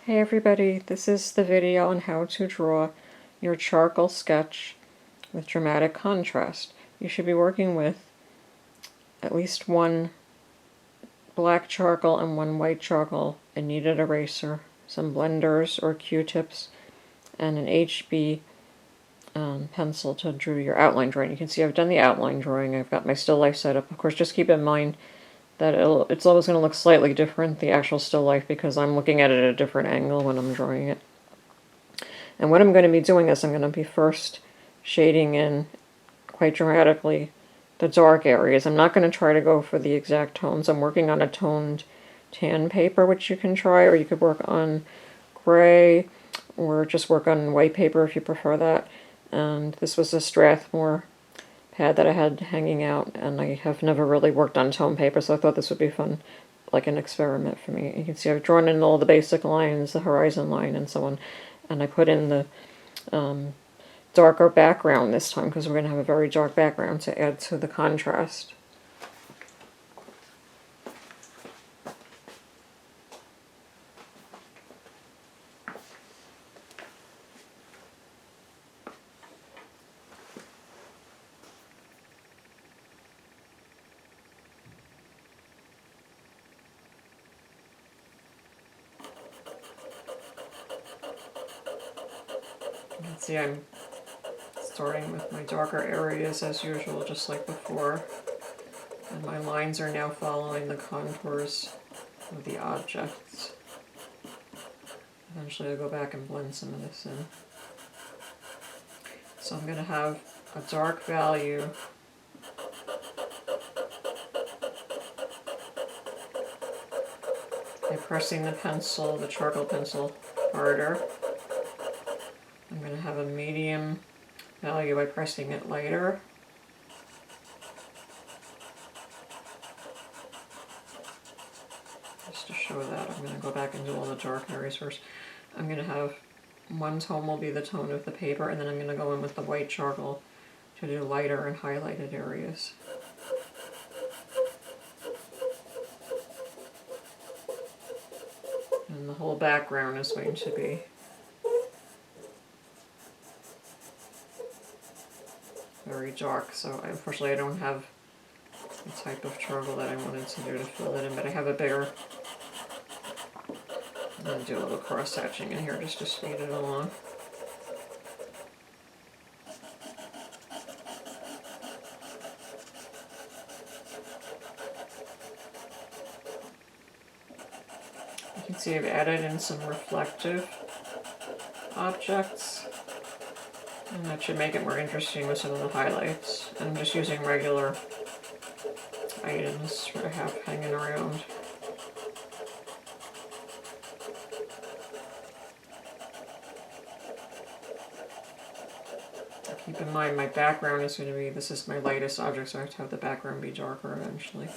Hey everybody, this is the video on how to draw your charcoal sketch with dramatic contrast. You should be working with at least one black charcoal and one white charcoal, a kneaded eraser, some blenders or Q-tips, and an HB pencil to do your outline drawing. You can see I've done the outline drawing. I've got my still life set up. Of course, just keep in mind that it's always going to look slightly different, the actual still life, because I'm looking at it at a different angle when I'm drawing it. And what I'm going to be doing is I'm going to be first shading in quite dramatically the dark areas. I'm not going to try to go for the exact tones. I'm working on a toned tan paper, which you can try, or you could work on gray, or just work on white paper if you prefer that. And this was a Strathmore pad that I had hanging out, and I have never really worked on tone paper, so I thought this would be fun, like an experiment for me. You can see I've drawn in all the basic lines, the horizon line and so on, and I put in the darker background this time because we're going to have a very dark background to add to the contrast. You can see I'm starting with my darker areas as usual, just like before, and my lines are now following the contours of the objects. Eventually I'll go back and blend some of this in. So I'm going to have a dark value by pressing the pencil, the charcoal pencil, harder. I'm going to have a medium value by pressing it lighter. Just to show that, I'm going to go back and do all the dark areas first. I'm going to have one tone will be the tone of the paper, and then I'm going to go in with the white charcoal to do lighter and highlighted areas. And the whole background is going to be very dark, so unfortunately I don't have the type of charcoal that I wanted to do to fill it in, but I have a bigger. I'm going to do a little cross-hatching in here just to speed it along. You can see I've added in some reflective objects, and that should make it more interesting with some of the highlights. And I'm just using regular items that I have hanging around. Keep in mind my background is going to be, this is my lightest object, so I have to have the background be darker eventually.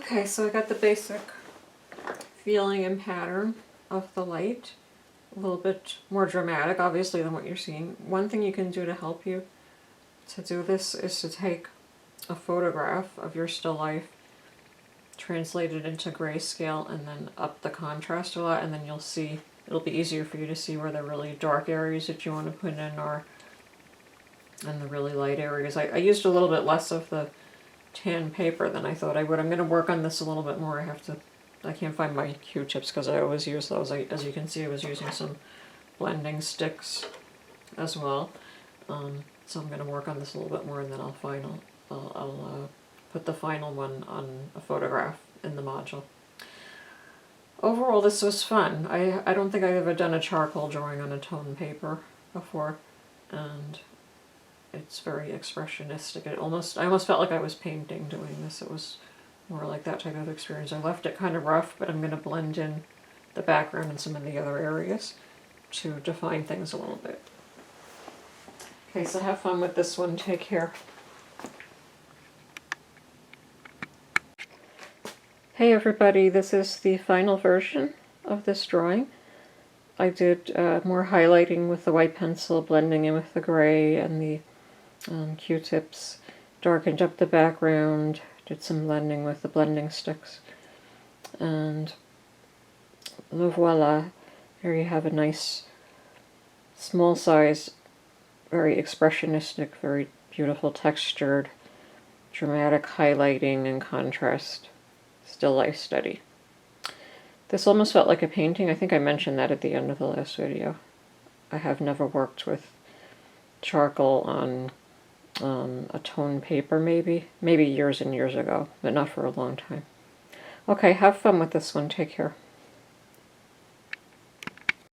Okay, so I got the basic feeling and pattern of the light. A little bit more dramatic, obviously, than what you're seeing. One thing you can do to help you to do this is to take a photograph of your still life, translate it into grayscale, and then up the contrast a lot, and then you'll see, it'll be easier for you to see where the really dark areas that you want to put in are, and the really light areas. I used a little bit less of the tan paper than I thought I would. I'm going to work on this a little bit more. I can't find my Q-tips because I always use those. As you can see, I was using some blending sticks as well. So I'm going to work on this a little bit more, and then I'll put the final one on a photograph in the module. Overall, this was fun. I don't think I've ever done a charcoal drawing on a tone paper before, and it's very expressionistic. I almost felt like I was painting doing this. It was more like that type of experience. I left it kind of rough, but I'm going to blend in the background and some of the other areas to define things a little bit. Okay, so have fun with this one. Take care. Hey everybody, this is the final version of this drawing. I did more highlighting with the white pencil, blending in with the gray and the Q-tips, darkened up the background, did some blending with the blending sticks, and voila, here you have a nice small size, very expressionistic, very beautiful textured, dramatic highlighting and contrast still life study. This almost felt like a painting. I think I mentioned that at the end of the last video. I have never worked with charcoal on a tone paper, maybe years and years ago, but not for a long time. Okay, have fun with this one. Take care.